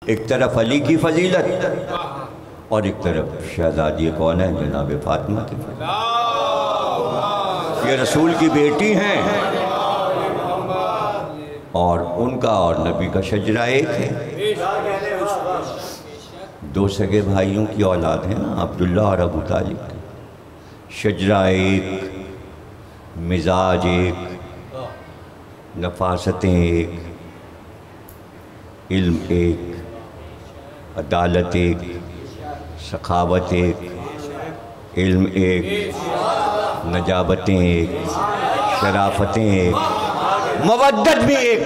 एक तरफ अली की फजीलत और एक तरफ शहजादी कौन है जनाब फातिमा की फजीलत। ये रसूल की बेटी हैं और उनका और नबी का शजरा एक है। दो सगे भाइयों की औलाद है ना, अब्दुल्ला और अबू तालिब की। शजरा एक, मिजाज एक, नफासतें एक, इल्म एक, अदालत एक, सखावत एक, इल्म एक, नजाबतें एक, शराफतें एक, मवद्दत भी एक।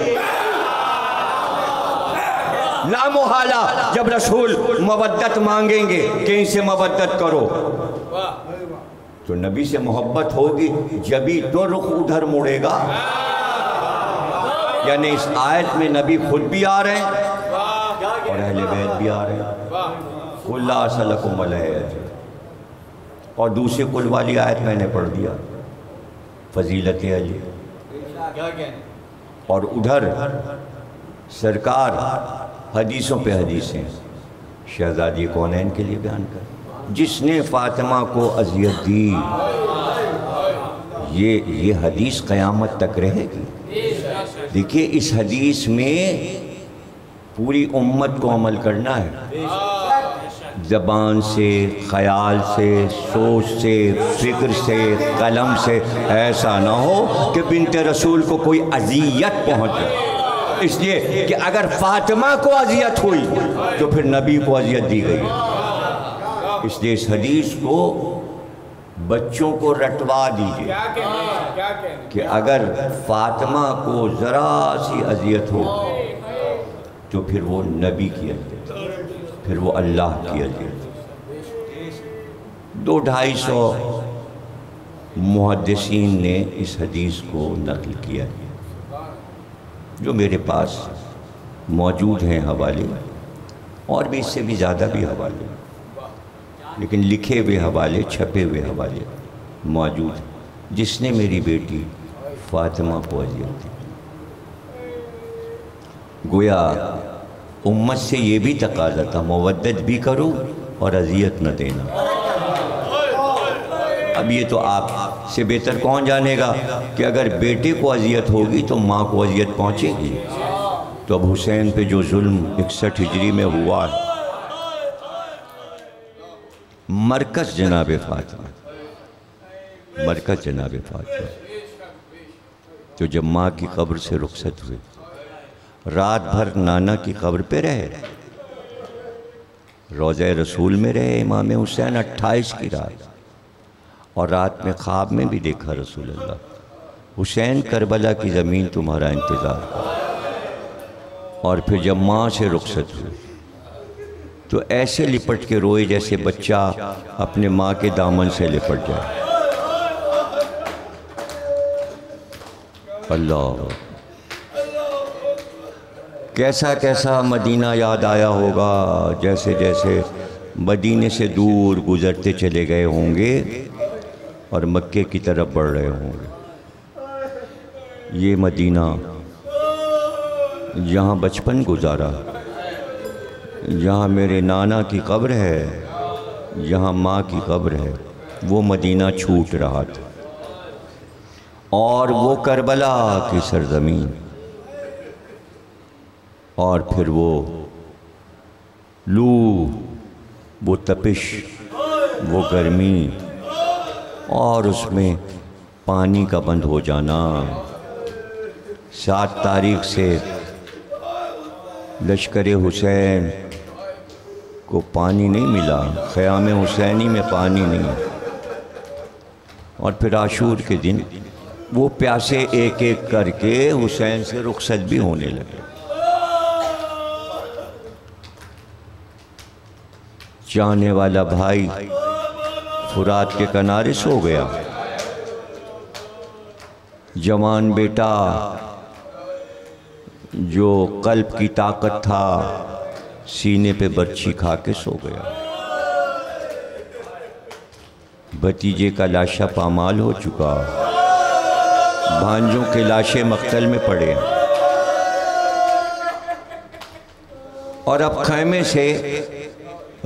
लामुहाला जब रसूल मवद्दत मांगेंगे कि इनसे मवद्दत करो तो नबी से मोहब्बत होगी जभी तो रुख उधर मुड़ेगा। यानी इस आयत में नबी खुद भी आ रहे हैं और अहले बैत भी आ रहे हैं। कुल्ला सलकुम अलैहि। और दूसरी कुल वाली आयत मैंने पढ़ दिया, फजीलत अली। और उधर सरकार हदीसों पे हदीसें शहजादी कौनैन के लिए बयान कर, जिसने फातिमा को अजियत दी। ये हदीस क़यामत तक रहेगी। देखिए इस हदीस में पूरी उम्मत को अमल करना है, ज़बान से, ख़याल से, सोच से, फ़िक्र से, कलम से। ऐसा ना हो कि बिन्ते रसूल को कोई अज़ियत पहुँचे। इसलिए कि अगर फातिमा को अज़ियत हुई तो फिर नबी को अज़ियत दी गई। इसलिए इस हदीस को बच्चों को रटवा दीजिए कि अगर फातिमा को ज़रा सी अज़ियत हो तो फिर वो नबी की अज़ियत, फिर वो अल्लाह की अज़ियत। 200-250 मुहद्दिसीन ने इस हदीस को नक़ल किया है, जो मेरे पास मौजूद हैं हवाले, और भी इससे भी ज़्यादा भी हवाले, लेकिन लिखे हुए हवाले, छपे हुए हवाले मौजूद हैं। जिसने मेरी बेटी फातिमा को अज़ियत दी, गोया उम्मत से ये भी तकाज़ा था मवद्दत भी करो और अज़ियत न देना। अब ये तो आप से बेहतर कौन जानेगा कि अगर बेटे को अज़ियत होगी तो माँ को अज़ियत पहुँचेगी। तो अब हुसैन पे जो जुल्म 61 हिजरी में हुआ है, मरकज़ जनाब फातिमा, मरकज़ जनाब फातिमा, तो जब माँ की कब्र से रुखसत हुए, रात भर नाना की कब्र पे रहे, रोज़े रसूल में रहे इमाम हुसैन 28 की रात। और रात में ख्वाब में भी देखा रसूल अल्लाह, हुसैन करबला की ज़मीन तुम्हारा इंतज़ार कर। और फिर जब माँ से रुखसत हुई तो ऐसे लिपट के रोए जैसे बच्चा अपने माँ के दामन से लिपट जाए। अल्लाह, कैसा कैसा मदीना याद आया होगा, जैसे जैसे मदीने से दूर गुज़रते चले गए होंगे और मक्के की तरफ बढ़ रहे होंगे। ये मदीना जहाँ बचपन गुजारा, जहाँ मेरे नाना की कब्र है, जहाँ माँ की कब्र है, वो मदीना छूट रहा था। और वो करबला की सरज़मीन, और फिर वो लू, वो तपिश, वो गर्मी, और उसमें पानी का बंद हो जाना। 7 तारीख से लश्कर हुसैन को पानी नहीं मिला, ख़याम हुसैनी में पानी नहीं। और फिर आशूर के दिन वो प्यासे एक एक करके हुसैन से रुखसत भी होने लगे। चाहने वाला भाई फुरात के किनारे सो गया, जवान बेटा जो कल्ब की ताकत था सीने पे बर्छी खा के सो गया। भतीजे का लाशा पामाल हो चुका, भांजों के लाशें मक्तल में पड़े। और अब खैमे से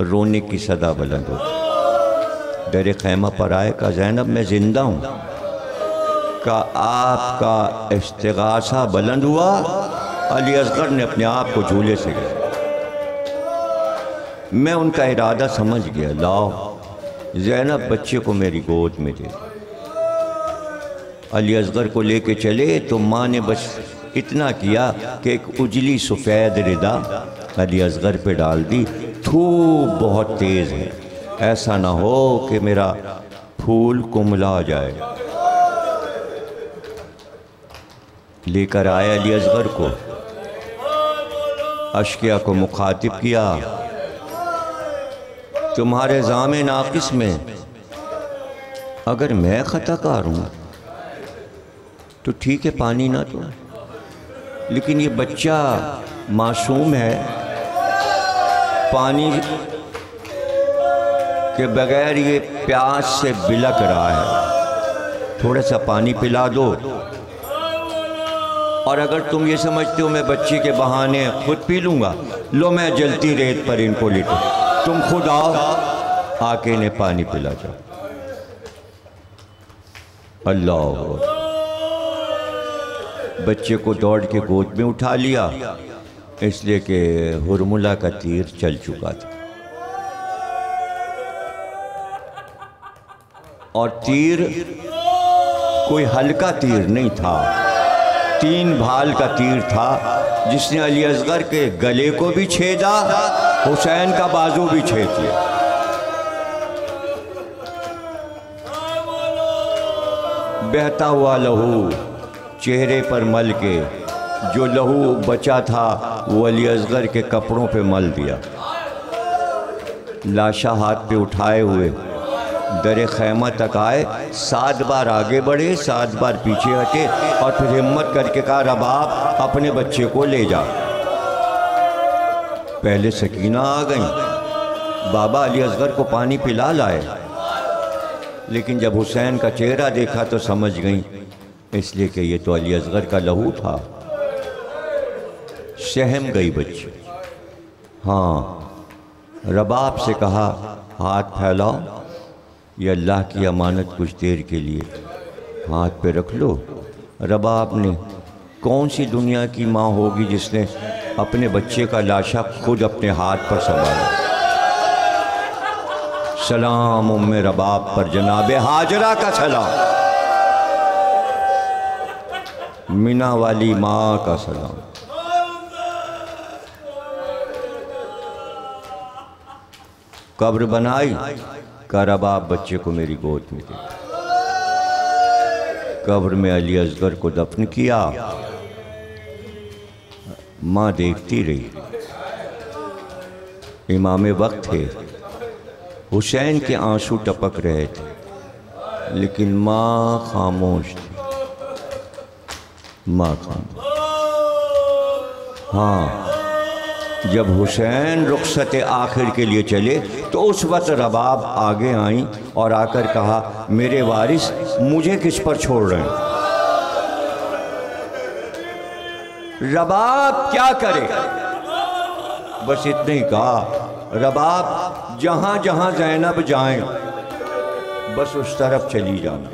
रोने की सदा बुलंद हो। दर खैमा पर आए, कहा ज़ैनब मैं ज़िंदा हूँ। का आपका इस्तिगासा बुलंद हुआ। अली असगर ने अपने आप को झूले से गिरा। मैं उनका इरादा समझ गया, लाओ ज़ैनब बच्चे को मेरी गोद में दे। अली असगर को लेके चले तो माँ ने बस इतना किया कि एक उजली सफ़ेद रिदा अली असगर पे डाल दी। धूप बहुत तेज़ है, ऐसा ना हो कि मेरा फूल कुमला जाए। लेकर आए अली असगर को, अश्किया को मुखातिब किया, तुम्हारे ज़ामे नाक़िस में अगर मैं ख़ताकार हूँ तो ठीक है, पानी ना तो, लेकिन ये बच्चा मासूम है, पानी के बगैर ये प्यास से बिलक रहा है, थोड़ा सा पानी पिला दो। और अगर तुम ये समझते हो मैं बच्चे के बहाने खुद पी लूँगा, लो मैं जलती रेत पर इनको लिटूँ, तुम खुद आओ, आके इन्हें पानी पिला जाओ। अल्लाह, बच्चे को दौड़ के गोद में उठा लिया, इसलिए कि हुरमुला का तीर चल चुका था और तीर कोई हल्का तीर नहीं था, 3 भाल का तीर था, जिसने अली असगर के गले को भी छेदा, हुसैन का बाजू भी छेद दिया। बहता हुआ लहू चेहरे पर मल के, जो लहू बचा था वो अली असगर के कपड़ों पे मल दिया। लाशा हाथ पे उठाए हुए दरे खैमा तक आए, 7 बार आगे बढ़े, 7 बार पीछे हटे और फिर हिम्मत करके कहा, रबाब अपने बच्चे को ले जा। पहले सकीना आ गई, बाबा अली असगर को पानी पिला लाए, लेकिन जब हुसैन का चेहरा देखा तो समझ गई, इसलिए कि ये तो अली असगर का लहू था। सहम गई बच्ची। हाँ, रबाब से कहा, हाथ फैलाओ, ये अल्लाह की अमानत कुछ देर के लिए हाथ पे रख लो। रबाब ने, कौन सी दुनिया की माँ होगी जिसने अपने बच्चे का लाशा खुद अपने हाथ पर संभाला। सलाम उम्मे रबाब पर, जनाबे हाजरा का सलाम, मीना वाली माँ का सलाम। कब्र बनाई, का रबाब बच्चे को मेरी गोद में दे। कब्र में अली असगर को दफन किया। माँ देखती रही। इमाम वक्त थे, हुसैन के आंसू टपक रहे थे, लेकिन माँ खामोश थी। माँ खामोश। हाँ, जब हुसैन रुखसत आखिर के लिए चले तो उस वक्त रबाब आगे आई और आकर कहा, मेरे वारिस मुझे किस पर छोड़ रहे हैं। रबाब क्या करे, बस इतने ही कहा, रबाब जहाँ जहाँ ज़ैनब जाएं बस उस तरफ चली जाएं,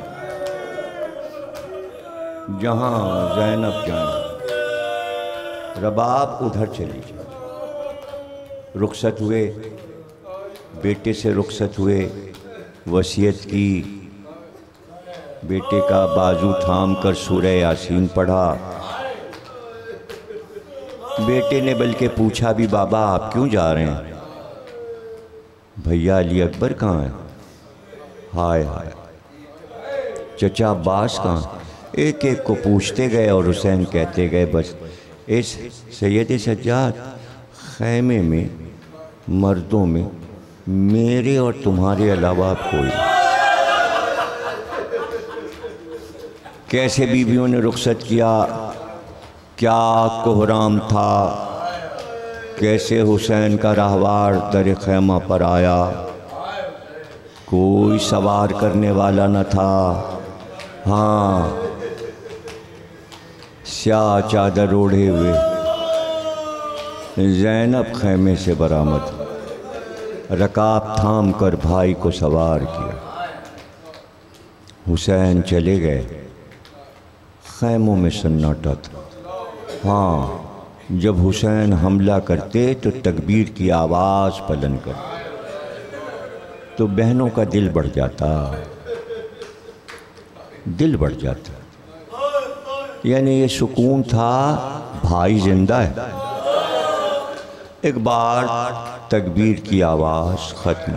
जहाँ ज़ैनब जाएं रबाब उधर चली जाए। रुखसत हुए, बेटे से रुखसत हुए, वसीयत की, बेटे का बाजू थाम कर सूरह यासीन पढ़ा। बेटे ने बल्कि पूछा भी, बाबा आप क्यों जा रहे हैं? भैया अली अकबर कहाँ है? हाय हाय, चचा अब्बास कहाँ? एक एक को पूछते गए और हुसैन कहते गए, बस इस सैयद सज्जाद खैमे में मर्दों में मेरे और तुम्हारे अलावा कोई। कैसे बीवियों ने रुखसत किया, क्या कोहराम था, कैसे हुसैन का रहवार दर खैमा पर आया, कोई सवार करने वाला न था। हाँ, स्याह चादर ओढ़े हुए ज़ैनब खैमे से बरामद, रकाब थाम कर भाई को सवार किया। हुसैन चले गए, खैमों में सन्नाटा था। हाँ, जब हुसैन हमला करते तो तकबीर की आवाज़ बुलंद कर, तो बहनों का दिल बढ़ जाता, दिल बढ़ जाता। यानी ये सुकून था, भाई जिंदा है। एक बार तकबीर की आवाज़ ख़त्म,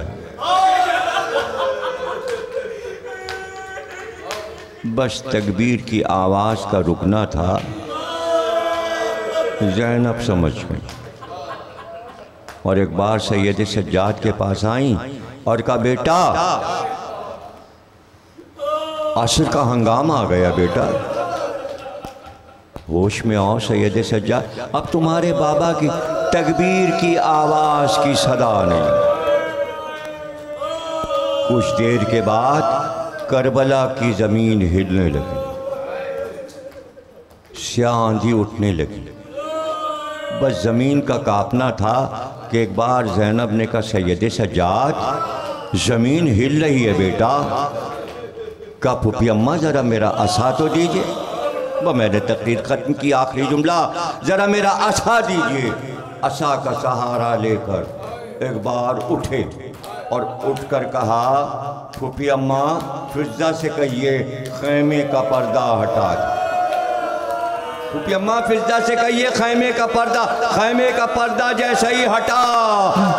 बस तकबीर की आवाज़ का रुकना था। ज़ैनब समझ गई और एक बार सैयद सज्जाद के पास आई और कहा, बेटा असर का हंगामा आ गया, बेटा होश में आओ सैयद सज्जाद, अब तुम्हारे बाबा की तकबीर की आवाज़ की सदा नहीं। कुछ देर के बाद करबला की ज़मीन हिलने लगी, स्याह आंधी उठने लगी। बस ज़मीन का कांपना था कि एक बार ज़ैनब ने कहा, सैयद सज्जाद ज़मीन हिल रही है बेटा। का फूफी अम्मा ज़रा मेरा असा तो दीजिए। वह मैंने तकरीर ख़त्म की, आखिरी जुमला, ज़रा मेरा असा दीजिए। असा का सहारा लेकर एक बार उठे और उठकर कहा, फूफी अम्मा फिज़ा से कहिए खैमे का पर्दा हटा दे। फूफी अम्मा फिज़ा से कहिए खैमे का पर्दा जैसे ही हटा,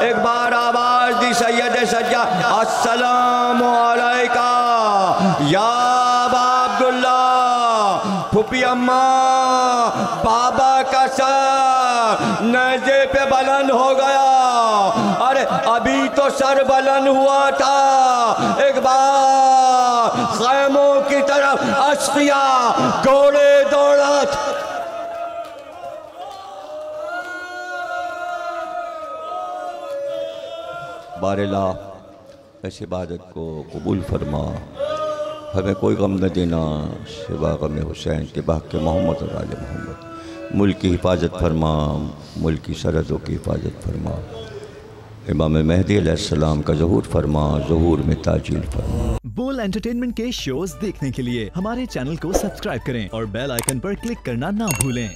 एक बार आवाज़ दी, सैयद सज्जाद अस्सलामु अलैका या अबा अब्दुल्ला। फूफी अम्मा बाबा का सर नेज़े पे बुलंद हो गया। अरे अभी तो सर बुलंद हुआ था, एक बार खैमों की तरफ अस्किया घोड़े दौड़त। बारेला इस इबादत को कबूल फरमा, हमें कोई गम न देना सिवा गम हुसैन के, बाक़ी मोहम्मद और आले मोहम्मद। मुल्क की हिफाजत फरमा, मुल्क की सरहदों की हिफाजत फरमा। इमाम मेहदी अलैहिस्सलाम का ज़हूर फरमा, ज़हूर में ताजील फरमा। बोल एंटरटेनमेंट के शोज देखने के लिए हमारे चैनल को सब्सक्राइब करें और बेल आइकन पर क्लिक करना ना भूलें।